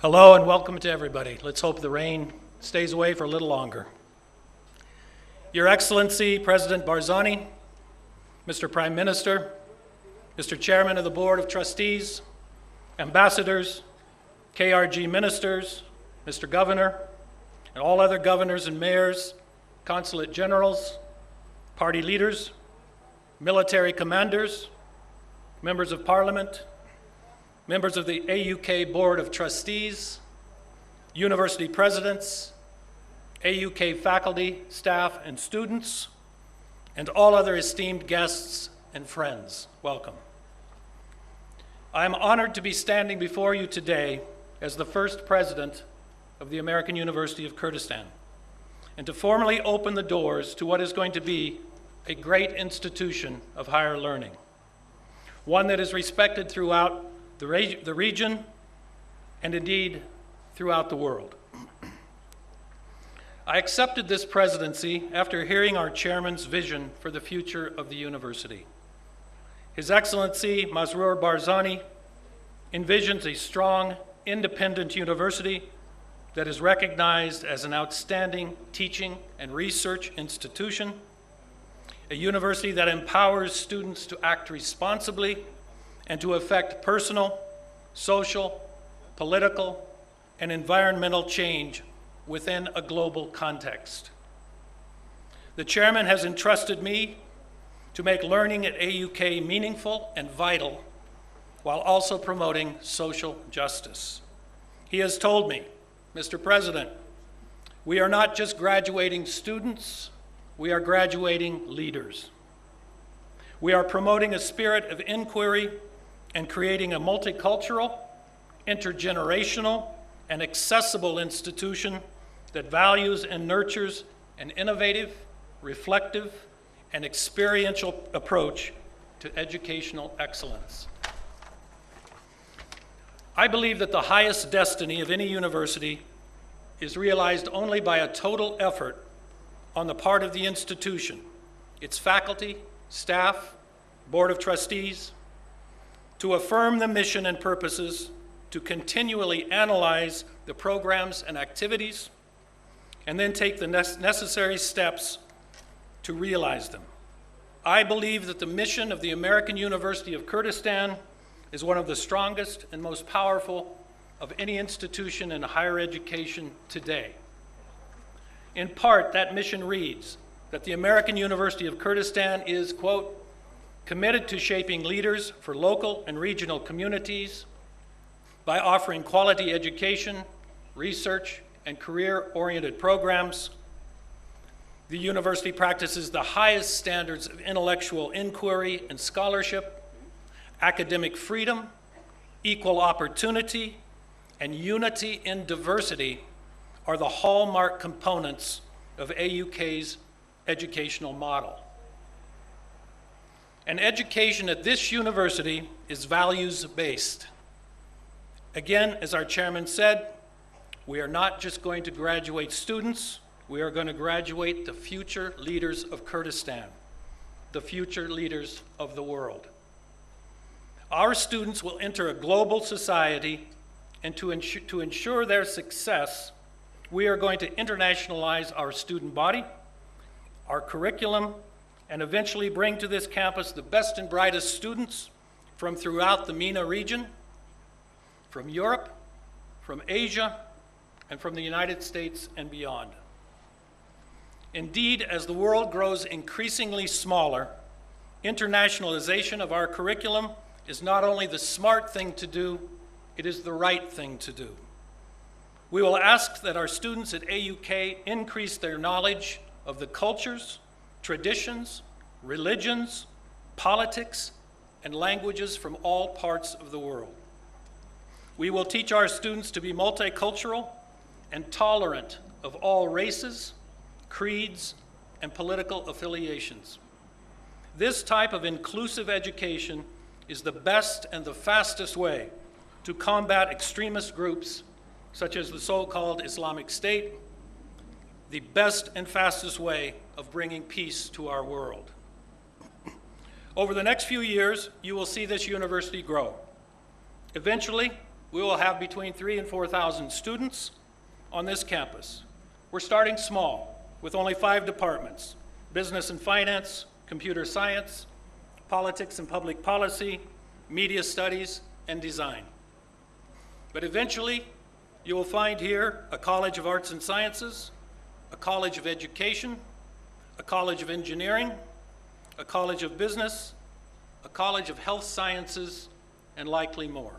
Hello and welcome to everybody. Let's hope the rain stays away for a little longer. Your Excellency, President Barzani, Mr. Prime Minister, Mr. Chairman of the Board of Trustees, ambassadors, KRG ministers, Mr. Governor, and all other governors and mayors, consulate generals, party leaders, military commanders, members of parliament, members of the AUK Board of Trustees, university presidents, AUK faculty, staff, and students, and all other esteemed guests and friends, welcome. I am honored to be standing before you today as the first president of the American University of Kurdistan, and to formally open the doors to what is going to be a great institution of higher learning, one that is respected throughout the region, and indeed throughout the world. I accepted this presidency after hearing our chairman's vision for the future of the university. His Excellency Masroor Barzani envisions a strong, independent university that is recognized as an outstanding teaching and research institution, a university that empowers students to act responsibly and to effect personal, social, political, and environmental change within a global context. The chairman has entrusted me to make learning at AUK meaningful and vital while also promoting social justice. He has told me, Mr. President, we are not just graduating students, we are graduating leaders. We are promoting a spirit of inquiry and creating a multicultural, intergenerational, and accessible institution that values and nurtures an innovative, reflective, and experiential approach to educational excellence. I believe that the highest destiny of any university is realized only by a total effort on the part of the institution, its faculty, staff, board of trustees, to affirm the mission and purposes, to continually analyze the programs and activities, and then take the necessary steps to realize them. I believe that the mission of the American University of Kurdistan is one of the strongest and most powerful of any institution in higher education today. In part, that mission reads that the American University of Kurdistan is, quote, committed to shaping leaders for local and regional communities by offering quality education, research, and career-oriented programs. The university practices the highest standards of intellectual inquiry and scholarship, academic freedom, equal opportunity, and unity in diversity are the hallmark components of AUK's educational model. And education at this university is values-based. Again, as our chairman said, we are not just going to graduate students, we are going to graduate the future leaders of Kurdistan, the future leaders of the world. Our students will enter a global society, and to ensure their success, we are going to internationalize our student body, our curriculum, and eventually bring to this campus the best and brightest students from throughout the MENA region, from Europe, from Asia, and from the United States and beyond. Indeed, as the world grows increasingly smaller, internationalization of our curriculum is not only the smart thing to do, it is the right thing to do. We will ask that our students at AUK increase their knowledge of the cultures, traditions, religions, politics, and languages from all parts of the world. We will teach our students to be multicultural and tolerant of all races, creeds, and political affiliations. This type of inclusive education is the best and the fastest way to combat extremist groups such as the so-called Islamic State, the best and fastest way of bringing peace to our world. Over the next few years, you will see this university grow. Eventually, we will have between 3,000 and 4,000 students on this campus. We're starting small with only 5 departments: business and finance, computer science, politics and public policy, media studies, and design. But eventually, you will find here a College of Arts and Sciences, a College of Education, a College of Engineering, a College of Business, a College of Health Sciences, and likely more.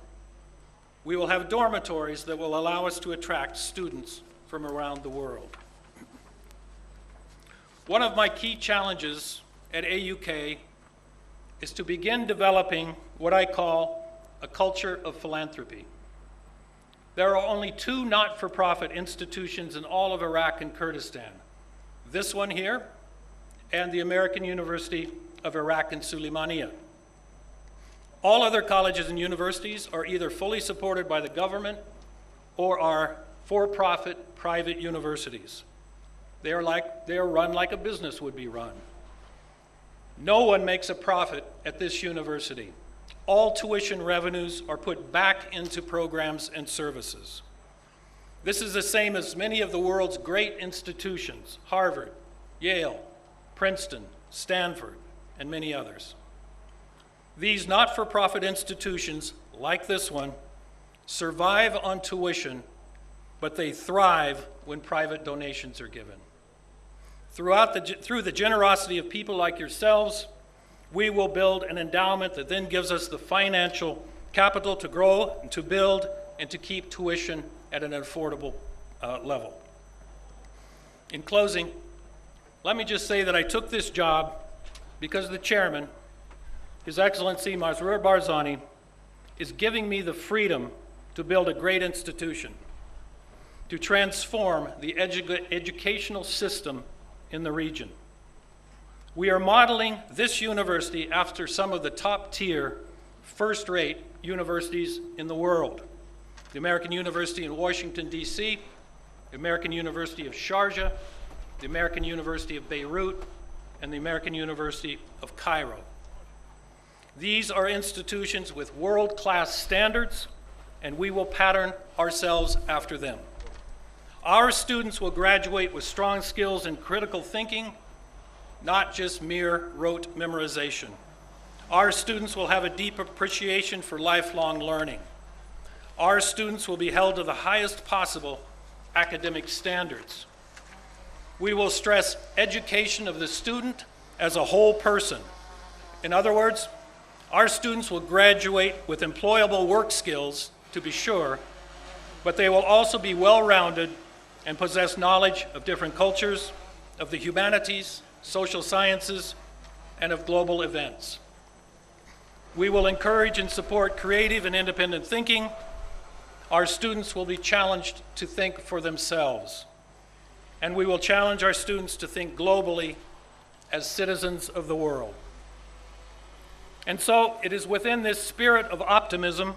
We will have dormitories that will allow us to attract students from around the world. One of my key challenges at AUK is to begin developing what I call a culture of philanthropy. There are only 2 not-for-profit institutions in all of Iraq and Kurdistan. This one here and the American University of Iraq in Suleimania. All other colleges and universities are either fully supported by the government or are for-profit private universities. They are run like a business would be run. No one makes a profit at this university. All tuition revenues are put back into programs and services. This is the same as many of the world's great institutions: Harvard, Yale, Princeton, Stanford, and many others. These not-for-profit institutions, like this one, survive on tuition, but they thrive when private donations are given. Through the generosity of people like yourselves, we will build an endowment that then gives us the financial capital to grow and to build and to keep tuition at an affordable level. In closing, let me just say that I took this job because the chairman, His Excellency Masroor Barzani, is giving me the freedom to build a great institution, to transform the educational system in the region. We are modeling this university after some of the top-tier, first-rate universities in the world: the American University in Washington, D.C., the American University of Sharjah, the American University of Beirut, and the American University of Cairo. These are institutions with world-class standards, and we will pattern ourselves after them. Our students will graduate with strong skills in critical thinking, not just mere rote memorization. Our students will have a deep appreciation for lifelong learning. Our students will be held to the highest possible academic standards. We will stress education of the student as a whole person. In other words, our students will graduate with employable work skills, to be sure, but they will also be well-rounded and possess knowledge of different cultures, of the humanities, social sciences, and of global events. We will encourage and support creative and independent thinking. Our students will be challenged to think for themselves. And we will challenge our students to think globally as citizens of the world. And so it is within this spirit of optimism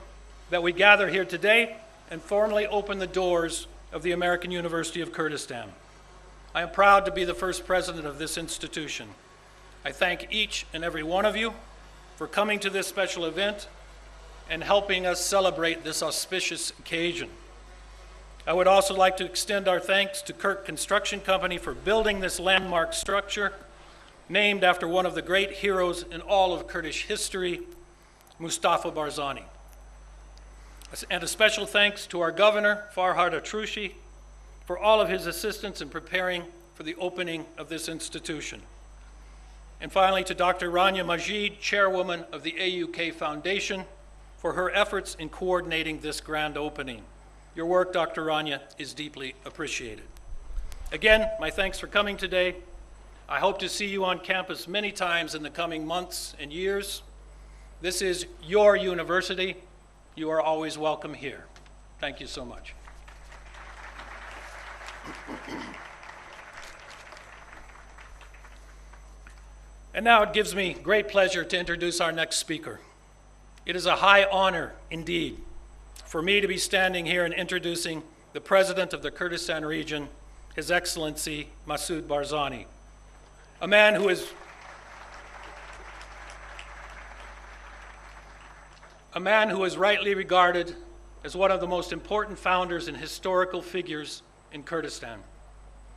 that we gather here today and formally open the doors of the American University of Kurdistan. I am proud to be the first president of this institution. I thank each and every one of you for coming to this special event and helping us celebrate this auspicious occasion. I would also like to extend our thanks to Kirk Construction Company for building this landmark structure, named after one of the great heroes in all of Kurdish history, Mustafa Barzani. And a special thanks to our governor, Farhad Atrushi, for all of his assistance in preparing for the opening of this institution. And finally, to Dr. Rania Majid, chairwoman of the AUK Foundation, for her efforts in coordinating this grand opening. Your work, Dr. Rania, is deeply appreciated. Again, my thanks for coming today. I hope to see you on campus many times in the coming months and years. This is your university. You are always welcome here. Thank you so much. And now it gives me great pleasure to introduce our next speaker. It is a high honor indeed for me to be standing here and introducing the President of the Kurdistan region, His Excellency Masoud Barzani, a man who is rightly regarded as one of the most important founders and historical figures in Kurdistan.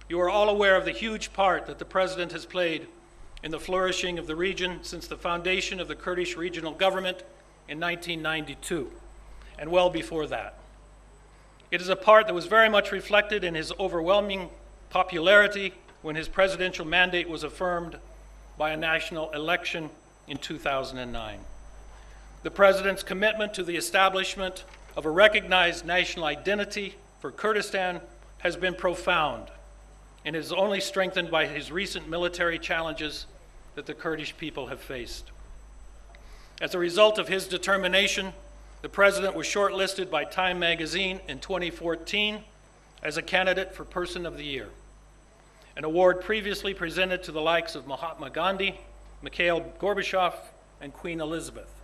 You are all aware of the huge part that the President has played in the flourishing of the region since the foundation of the Kurdish regional government in 1992, and well before that. It is a part that was very much reflected in his overwhelming popularity when his presidential mandate was affirmed by a national election in 2009. The President's commitment to the establishment of a recognized national identity for Kurdistan has been profound and is only strengthened by his recent military challenges that the Kurdish people have faced. As a result of his determination, the President was shortlisted by Time magazine in 2014 as a candidate for Person of the Year, an award previously presented to the likes of Mahatma Gandhi, Mikhail Gorbachev, and Queen Elizabeth.